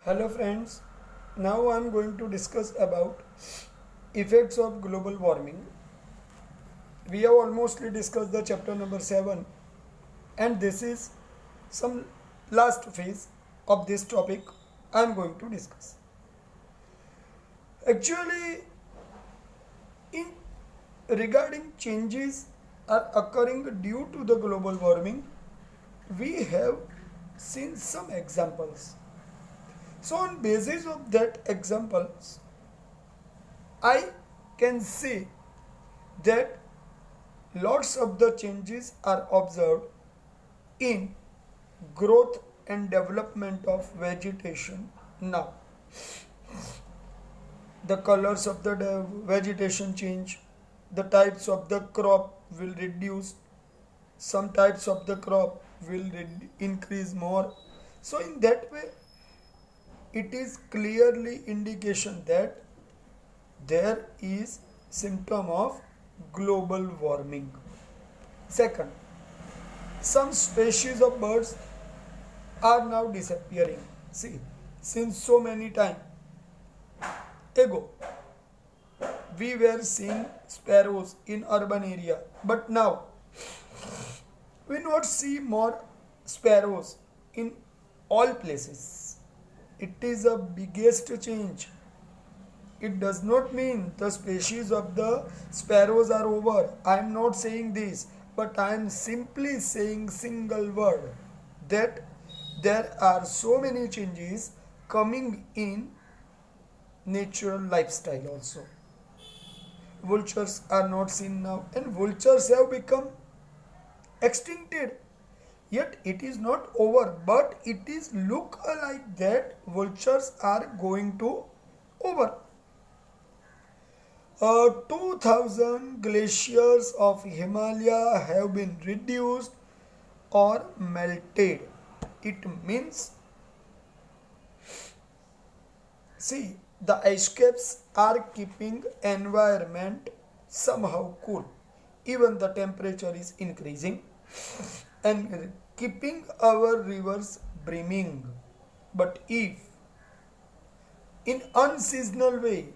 Hello friends, now I am going to discuss about effects of global warming. We have almostly discussed the chapter number 7 and this is some last phase of this topic I am going to discuss. Actually, in regarding changes are occurring due to the global warming, we have seen some examples. So on basis of that examples, I can say that lots of the changes are observed in growth and development of vegetation now. The colors of the vegetation change, the types of the crop will reduce, some types of the crop will increase more. So in that way, it is clearly indication that there is symptom of global warming. Second, some species of birds are now disappearing. See, since so many time ago, we were seeing sparrows in urban area, but now we not see more sparrows in all places. It is a biggest change. It does not mean the species of the sparrows are over. I am not saying this, but I am simply saying single word that there are so many changes coming in natural lifestyle also. Vultures are not seen now, and vultures have become extincted. Yet it is not over, but it is look like that vultures are going to over. 2000 glaciers of Himalaya have been reduced or melted. It means, see, the ice caps are keeping environment somehow cool. Even the temperature is increasing and keeping our rivers brimming. But if in unseasonal way,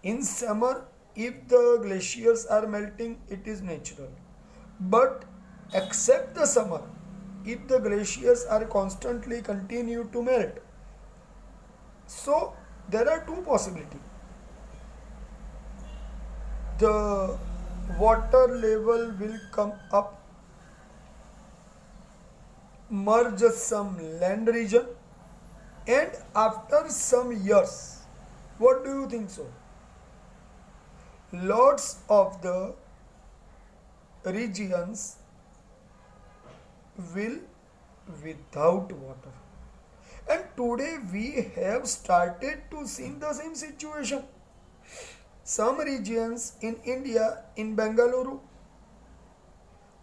in summer, if the glaciers are melting, it is natural. But except the summer, if the glaciers are constantly continue to melt, so there are two possibilities. The water level will come up, merge some land region, and after some years, what do you think so? Lots of the regions will without water. And today we have started to see the same situation. Some regions in India, in Bengaluru,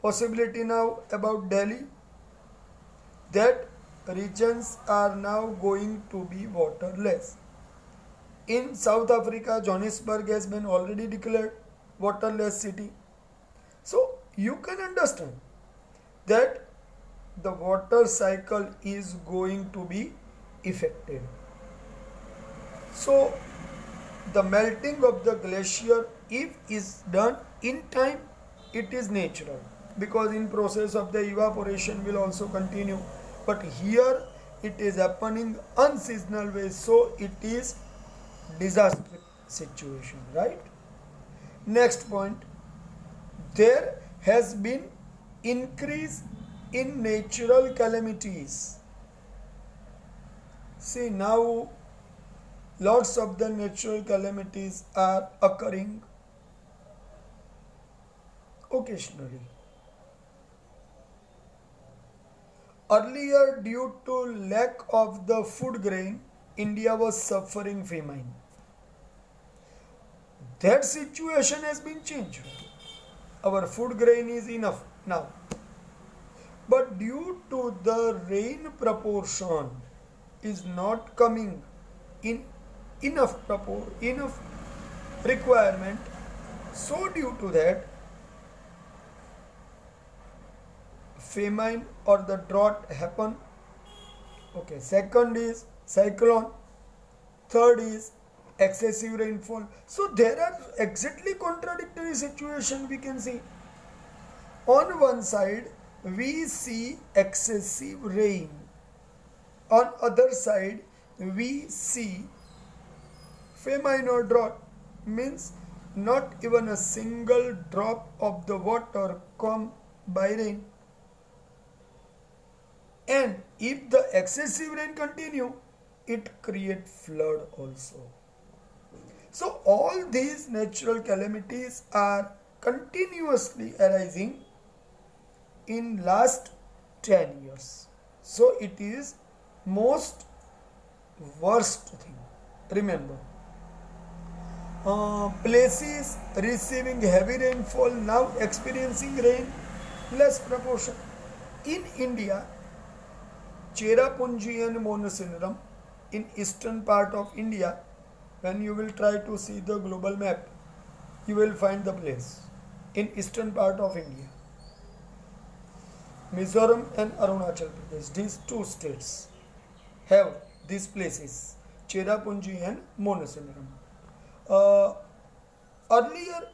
possibility now about Delhi, that regions are now going to be waterless. In South Africa, Johannesburg has been already declared waterless city. So you can understand that the water cycle is going to be affected. So the melting of the glacier, if is done in time, it is natural, because in process of the evaporation will also continue. But here it is happening unseasonal way, so it is disaster situation, right? Next point, there has been increase in natural calamities. See, now lots of the natural calamities are occurring occasionally. Earlier, due to lack of the food grain, India was suffering famine. That situation has been changed. Our food grain is enough now. But due to the rain proportion is not coming in enough requirement, so due to that famine or the drought happen. Okay, second is cyclone. Third is excessive rainfall. So there are exactly contradictory situation we can see. On one side, we see excessive rain. On other side, we see famine or drought. Means not even a single drop of the water come by rain. And if the excessive rain continue, it create flood also. So all these natural calamities are continuously arising in last 10 years. So it is most worst thing. Remember, places receiving heavy rainfall now experiencing rain less proportion. In India, Cherrapunji and Monosyndrome in eastern part of India, when you will try to see the global map, you will find the place in eastern part of India. Mizoram and Arunachal Pradesh, these two states have these places, Cherrapunji and Monosyndrome. Earlier,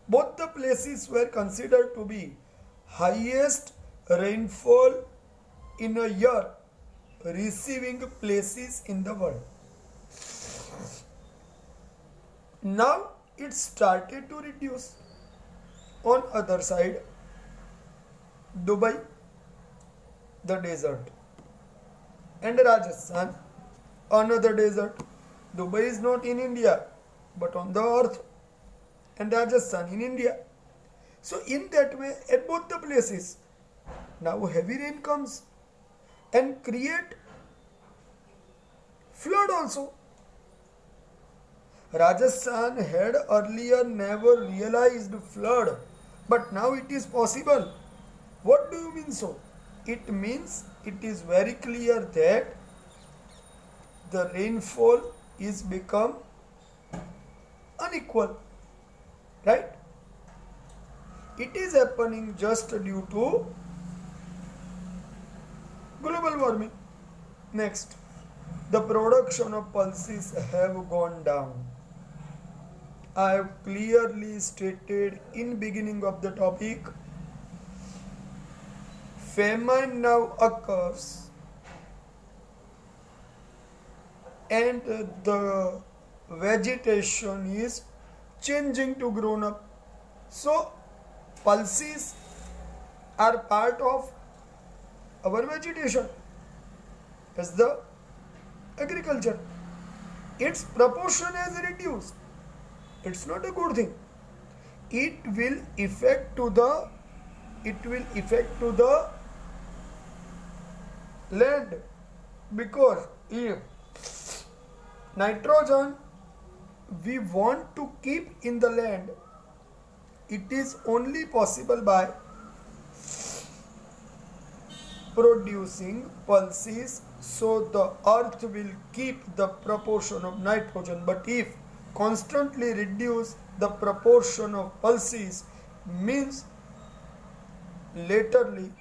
both the places were considered to be highest rainfall in a year receiving places in the world. Now it started to reduce. On other side, Dubai, the desert, and Rajasthan, another desert. Dubai is not in India, but on the earth, and Rajasthan in India. So in that way, at both the places, now heavy rain comes and create flood also. Rajasthan had earlier never realized flood, but now it is possible. What do you mean so? It means it is very clear that the rainfall is become unequal, right? It is happening just due to global warming. Next, the production of pulses have gone down. I have clearly stated in beginning of the topic, famine now occurs and the vegetation is changing to grown up. So pulses are part of our vegetation as the agriculture. Its proportion has reduced. It's not a good thing. It will affect to the land, because if nitrogen we want to keep in the land, it is only possible by producing pulses, so the earth will keep the proportion of nitrogen. But if constantly reduce the proportion of pulses, means laterally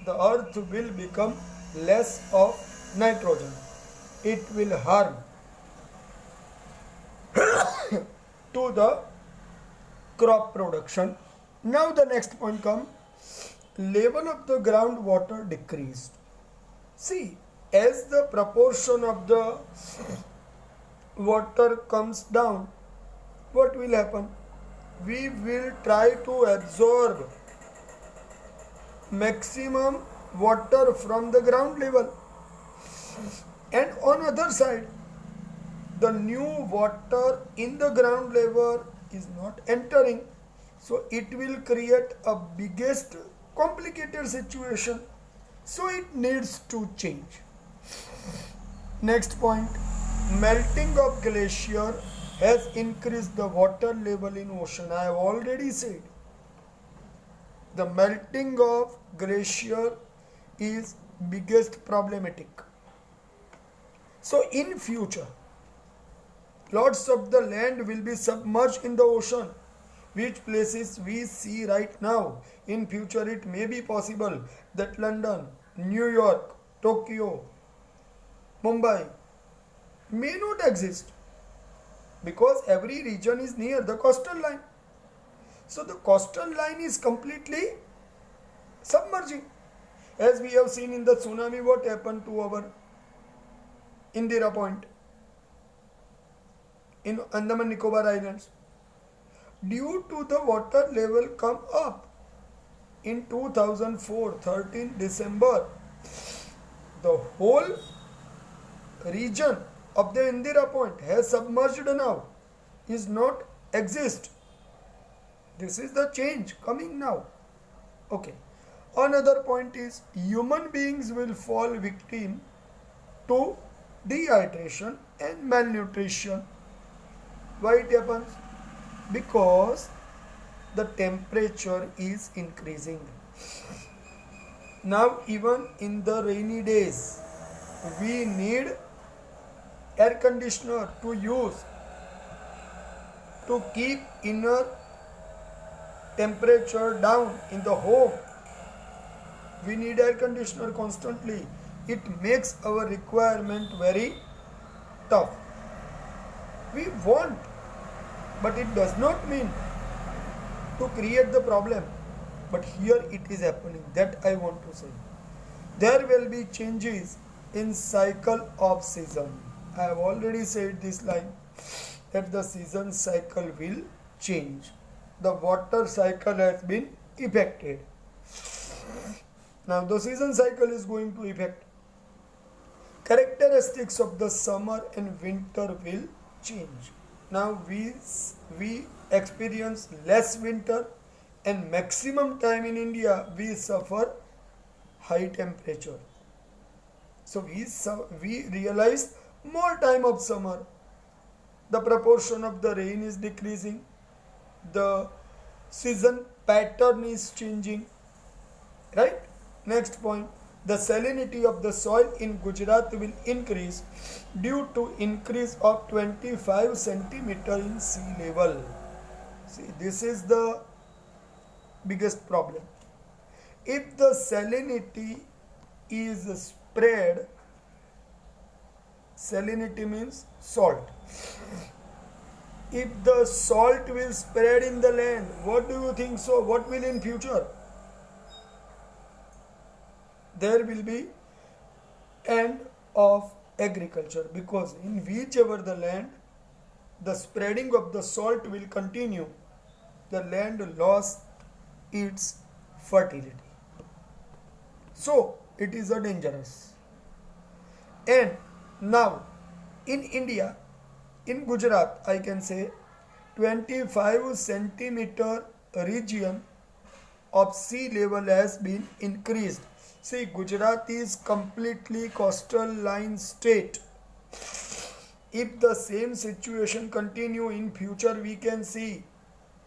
the earth will become less of nitrogen. It will harm to the crop production. Now the next point comes, level of the groundwater decreased. See, as the proportion of the water comes down, what will happen? We will try to absorb maximum water from the ground level, and on other side, the new water in the ground level is not entering, so it will create a biggest complicated situation. So it needs to change. Next point, melting of glacier has increased the water level in ocean. I have already said the melting of glacier is biggest problematic. So in future, lots of the land will be submerged in the ocean, which places we see right now. In future, it may be possible that London, New York, Tokyo, Mumbai, may not exist because every region is near the coastal line. So the coastal line is completely submerging. As we have seen in the tsunami, what happened to our Indira Point in Andaman Nicobar Islands? Due to the water level come up in 2004, 13 December, the whole region of the Indira Point has submerged now, is not exist. This is the change coming now. Okay. Another point is human beings will fall victim to dehydration and malnutrition. Why it happens? Because the temperature is increasing. Now even in the rainy days, we need air conditioner to use to keep inner temperature down in the home. We need air conditioner constantly. It makes our requirement very tough. We want, but it does not mean to create the problem. But here it is happening. That I want to say. There will be changes in cycle of season. I have already said this line that the season cycle will change. The water cycle has been affected. Now the season cycle is going to affect. Characteristics of the summer and winter will change. Now we experience less winter and maximum time in India we suffer high temperature. So we realize more time of summer. The proportion of the rain is decreasing. The season pattern is changing. Right? Next point. The salinity of the soil in Gujarat will increase due to increase of 25 centimeter in sea level. See, this is the biggest problem. If the salinity is spread, salinity means salt. If the salt will spread in the land, what do you think so? What will in future? There will be end of agriculture, because in whichever the land the spreading of the salt will continue, the land lost its fertility. So it is a dangerous. And now in India, in Gujarat, I can say 25 centimeter region of sea level has been increased. See, Gujarat is completely coastal line state. If the same situation continue in future, we can see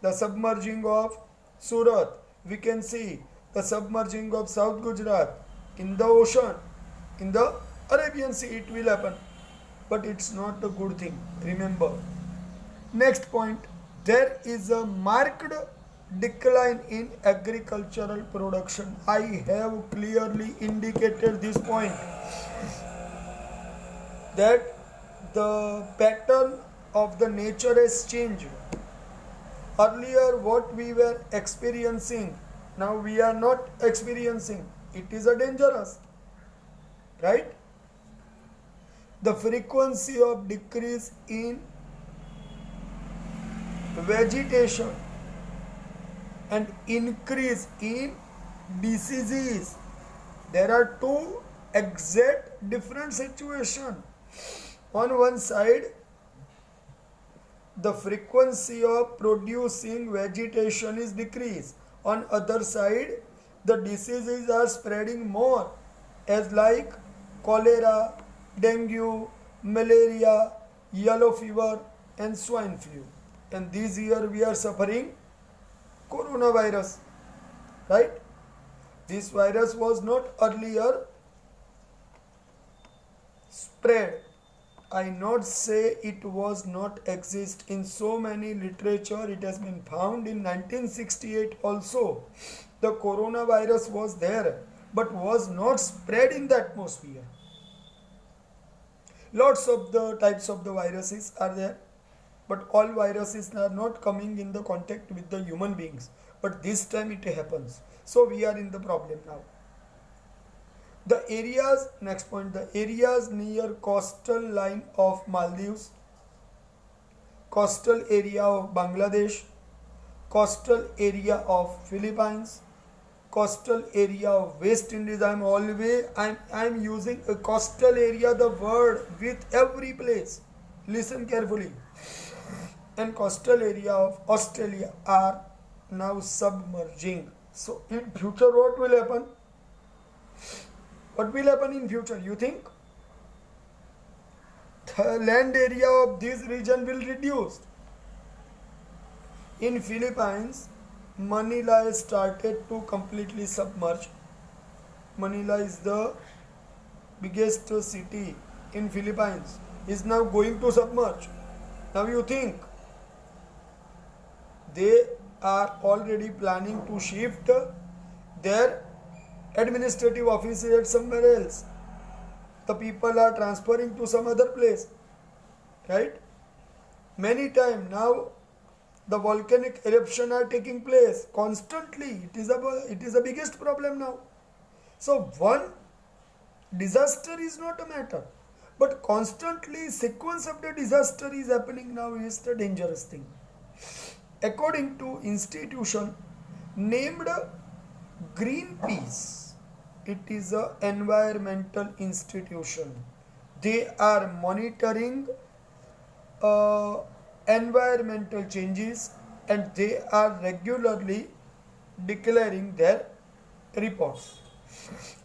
the submerging of Surat. We can see the submerging of South Gujarat in the ocean, in the Arabian Sea. It will happen, but it's not a good thing. Remember. Next point, there is a marked decline in agricultural production. I have clearly indicated this point, that the pattern of the nature has changed. Earlier what we were experiencing, now we are not experiencing. It is a dangerous, right? The frequency of decrease in vegetation and increase in diseases. There are two exact different situations. On one side, the frequency of producing vegetation is decreased. On other side, the diseases are spreading more, as like cholera, dengue, malaria, yellow fever and swine flu. And this year we are suffering coronavirus, right? This virus was not earlier spread. I not say it was not exist in so many literature. It has been found in 1968 also. The coronavirus was there, but was not spread in the atmosphere. Lots of the types of the viruses are there, but all viruses are not coming in the contact with the human beings, but this time it happens. So we are in the problem now. The areas, next point, the areas near coastal line of Maldives, coastal area of Bangladesh, coastal area of Philippines, coastal area of West Indies. I'm using a coastal area, the word with every place. Listen carefully. And coastal area of Australia are now submerging. So in future what will happen? What will happen in future? You think the land area of this region will reduce? In Philippines, Manila is started to completely submerge. Manila is the biggest city in Philippines, is now going to submerge. Now you think they are already planning to shift their administrative offices somewhere else. The people are transferring to some other place, right? Many times now the volcanic eruption are taking place constantly. It is the biggest problem now. So one disaster is not a matter, but constantly sequence of the disaster is happening now is the dangerous thing. According to institution named Greenpeace, it is an environmental institution. They are monitoring environmental changes and they are regularly declaring their reports.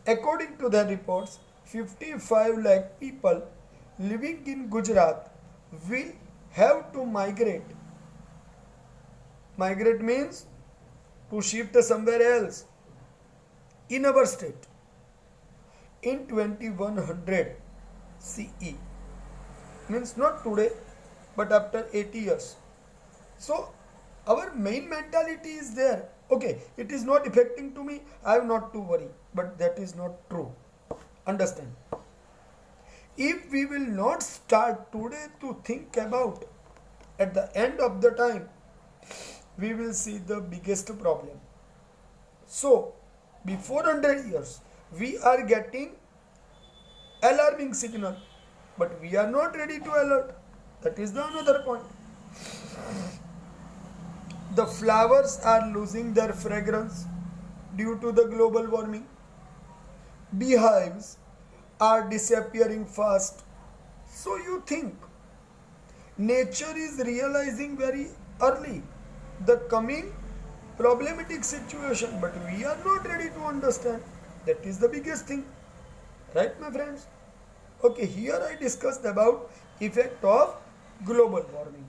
According to their reports, 55 lakh people living in Gujarat will have to migrate. Migrate means to shift somewhere else in our state in 2100 CE. Means not today, but after 80 years. So our main mentality is there. Okay, it is not affecting to me, I have not to worry. But that is not true. Understand? If we will not start today to think about, at the end of the time, we will see the biggest problem. So, before 100 years, we are getting alarming signal, but we are not ready to alert. That is the another point. The flowers are losing their fragrance due to the global warming. Beehives are disappearing fast. So you think nature is realizing very early the coming problematic situation, but we are not ready to understand. That is the biggest thing. Right, my friends? Okay, here I discussed about effect of global warming.